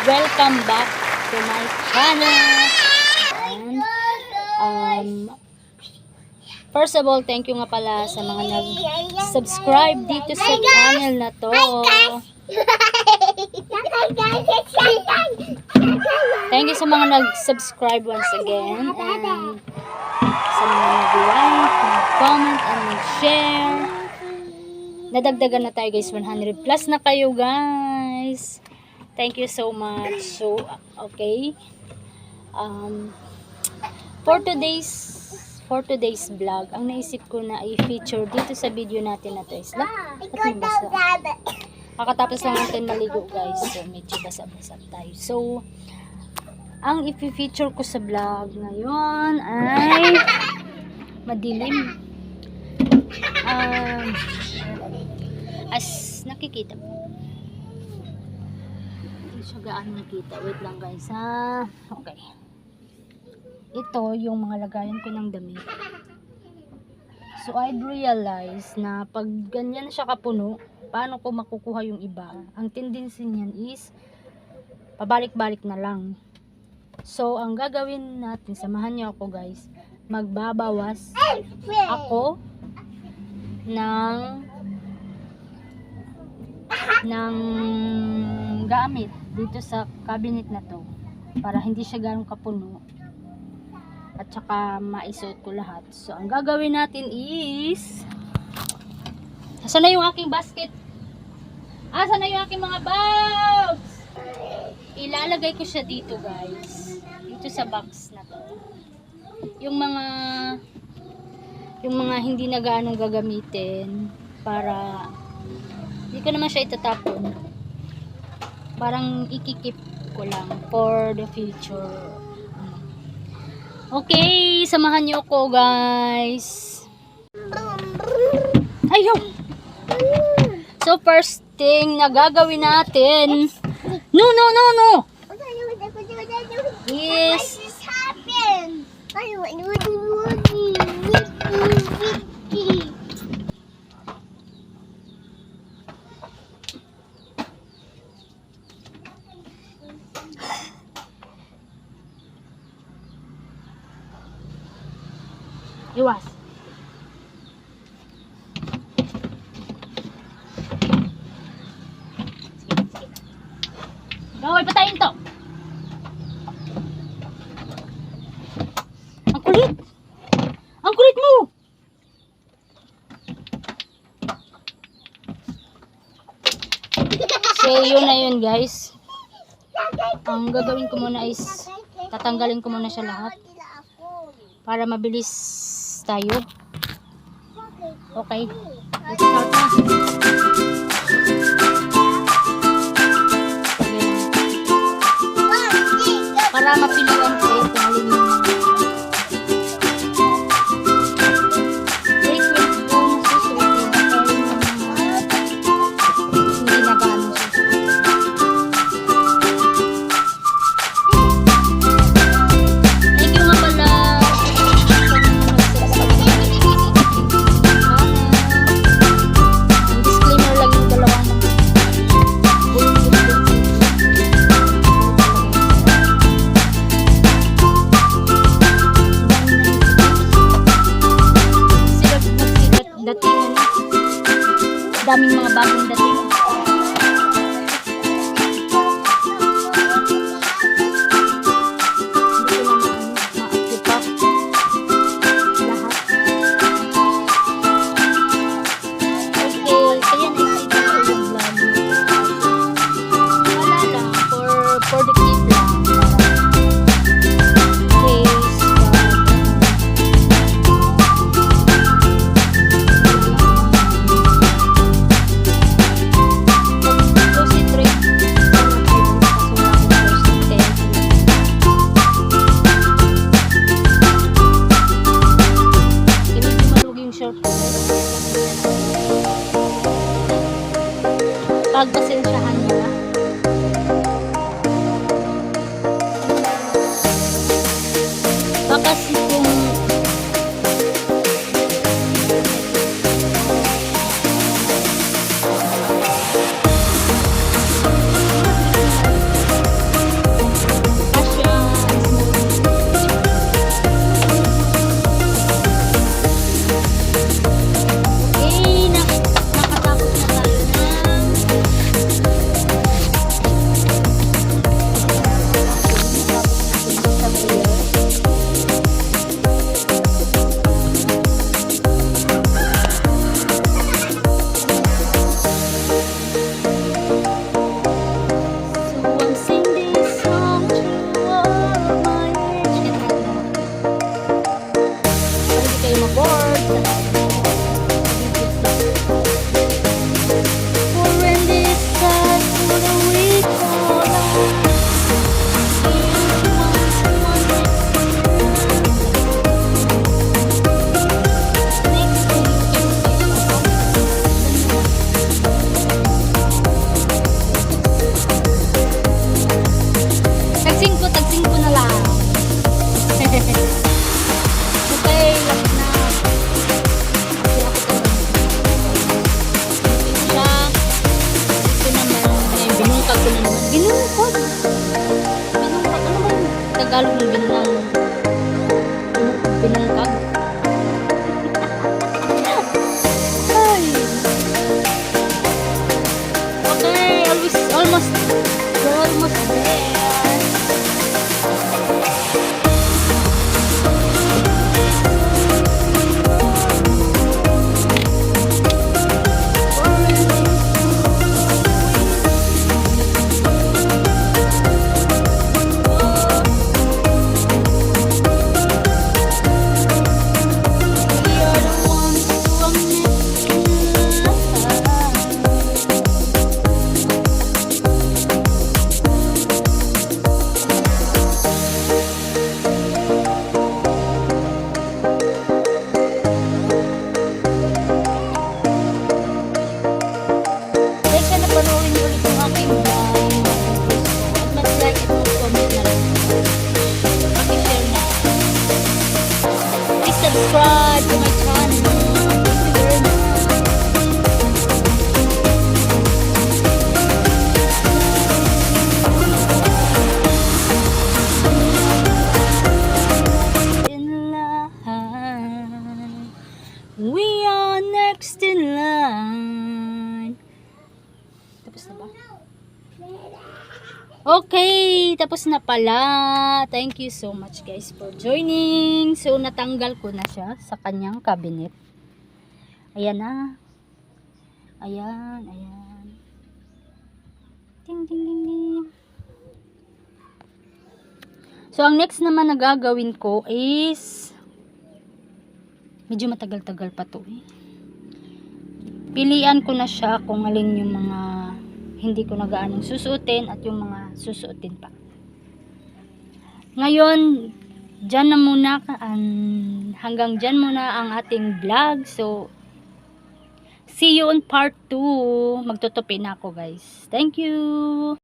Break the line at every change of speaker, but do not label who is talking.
welcome back to my channel. And, first of all, thank you nga pala sa mga nag-subscribe dito sa channel na to. Thank you sa mga nag-subscribe once again. And sa mga nag-like, nag-comment, and nag-share. Nadagdagan na tayo guys, 100 plus na kayo guys. Thank you so much. So, okay. For today's vlog, ang naisip ko na i-feature dito sa video natin na to is kakatapos lang natin maligo guys. So, medyo basa-basa tayo. So, ang i-feature ko sa vlog ngayon ay madilim. As nakikita mo. Hindi siya gaano nakita. Wait lang guys ha. Okay. Ito yung mga lagayan ko ng damit. So I'd realize na pag ganyan siya kapuno, paano ko makukuha yung iba? Ang tendency niyan is pabalik-balik na lang. So ang gagawin natin, samahan niyo ako guys, magbabawas ako ng gamit dito sa cabinet na to para hindi siya ganun kapuno at saka maisuot ko lahat. So ang gagawin natin is, asan na yung aking basket? Asan na yung aking mga bags? Ilalagay ko siya dito guys, dito sa box na to. Yung mga hindi na gaanong gagamitin, para hindi ko naman siya itatapon, parang ikikip ko lang for the future. Okay, samahan niyo ako guys. Ayaw. So first thing na gagawin natin, no is iwas. Gawin, patayin to. Ang kulit. Ang kulit mo. So, yun na yun guys. Ang gagawin ko muna is tatanggalin ko muna siya lahat para mabilis tayo. Okay. Let's start na. Para mapilihan ko ito alin yung frequent ko susuotin at alin yung hindi na gaano susuotin. Thank you nga pala. Disclaimer lang yung dalawang dating, daming mga bagong dating. Hindi ko na ma-occupy lahat. Okay, kaya naisita ko yung vlog. Wala lang, for the kid lang. binungkod. Binungkod. Ano ba yung Tagalog ng binungkag? Ay. Okay, almost there. Teka, napanoorin niyo ulit yung aking vlog. At mag-like at mag-comment na lang. Paki-share na. Please subscribe to my channel. Thank you very much. In line. We are next in line. Tapos na ba? Okay, tapos na pala. Thank you so much guys for joining. So, natanggal ko na siya sa kanyang cabinet. Ayan na. Ayan, ayan. Ding, ding, ding, ding. So, ang next naman na gagawin ko is medyo matagal-tagal pa to eh. Pilian ko na siya kung alin yung mga hindi ko na gaanong susuotin at yung mga susuotin pa. Ngayon, dyan na muna, hanggang dyan muna ang ating vlog. So, see you on part 2. Magtutupi na ako guys. Thank you!